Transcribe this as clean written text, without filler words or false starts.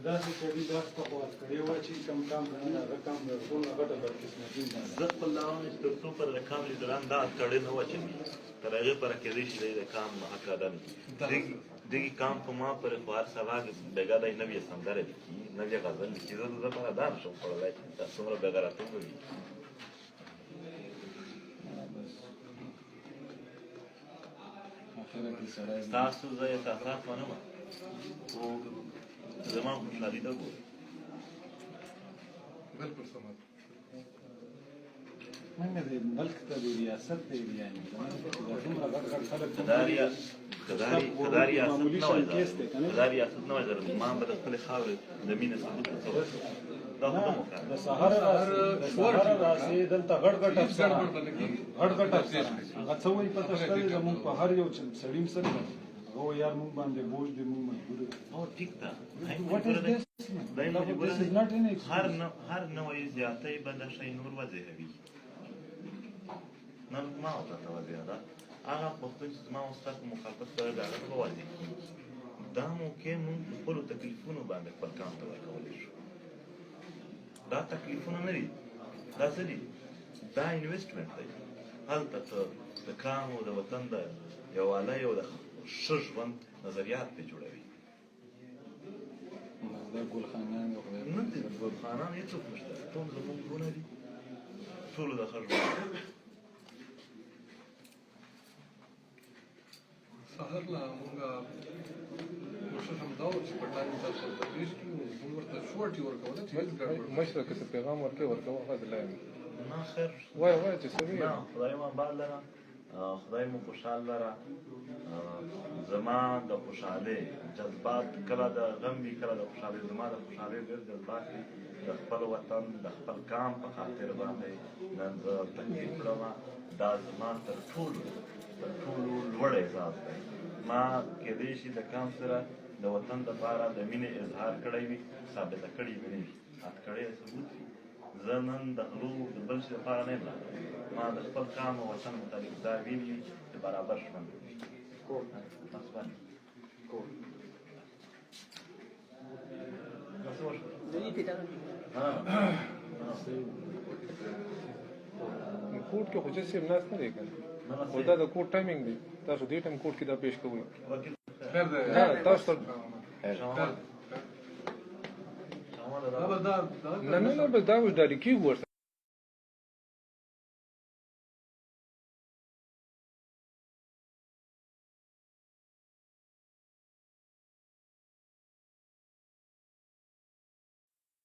داسې سړي لاس ته ورکړی وه چې کم کام رقم ټوله غټه بدقسمتي ده. زه خپل دا وایم چې تر څو پر د کام لیدران دا کړی نه وه چې تر هغې پره کېدی شي دی د کام حق ادا نه کړي. دغې کام په ما پرې خو هر سبا بېګا دی نوې سندره لیکي نوې غزل لیکي. زه د ده پره دا نشم خوړلی دا څومره بېغیرتوب وي. ستاسو زه احساسات منم خو زما خوشحالي ده ګورئ. بالکل سمات څنګه دی ملک ته د ریاست دی یعنې دومره غټ غټ خلک که دا ریاست نه وای ما به د خپلې خاورې د مینې ثبوت څه ورکړم. دا خو نه مو کار د سهاره راسې دلته غټ غټ افسران غټ غټ افسران هغه څه وایي پته شته دی زموږ په هر یو سړي م سره هغه وایي یار موږ باندې بوج دی موږ مجبور یو. او ټیک ده هر نوعی زیاتی به دا شی نور وزېږوي. نن ما ورته توجه ده هغه پښتون چې زما او ستا په مخالفت سره د هغه به واضح کړي. دا موقع موږ په خپلو تکلیفونو باندې خپل کام ته ورکولی شو. دا تکلیفونه نه دي دا څه دي دا انویسټمنټ دی. هلته ته د کام او د وطن د یووالۍ او د ښه ژوند نظریات پرې جوړوي. دا ګلخانان نه دي ګلخانان هېڅوک نشته. ټول زموږ ورونه دي ټولو د ښه ژوند. سهار لا موږ کوشش همدا وه چې په ټایم تاسو ورته پیش کړو موږ ورته شورټي ورکوله چې هېڅ ګډوډ مشره که څه پیغام ورکوې ورکوه هغه د لایم نه خیر وایه چې څه وي نه خدای مو آباد لره خدای مو خوشحال لره. زما د خوشحالۍ جذبات کله د غم وي کله د خوشحالۍ. زما د خوشحالۍ ډېر جذبات دي د خپل وطن د خپل کام په خاطر باندې نن زه تکلیف کړم. دا زما تر ټولو لوړ احساس دی. ما کېدی شي د کام سره د وطن دپاره د مینې اظهار کړی وي ثابته کړې مې نه وي اټکړی ثبوت وي. زه نن د غلو د بل شي دپاره نه یم راغلی. ما د خپل کام او وطن متعلق دا ویلي وي چې برابر ژوند وکړي. کوټ کې خو جسیم ناست نه دی که نه خو دا د کوټ ټایمینګ دی. تاسو دې ټایم کوټ کې دا پیش کوئ خیر دی تاسو نه بس دا وایي ډالۍ کېږو ورسره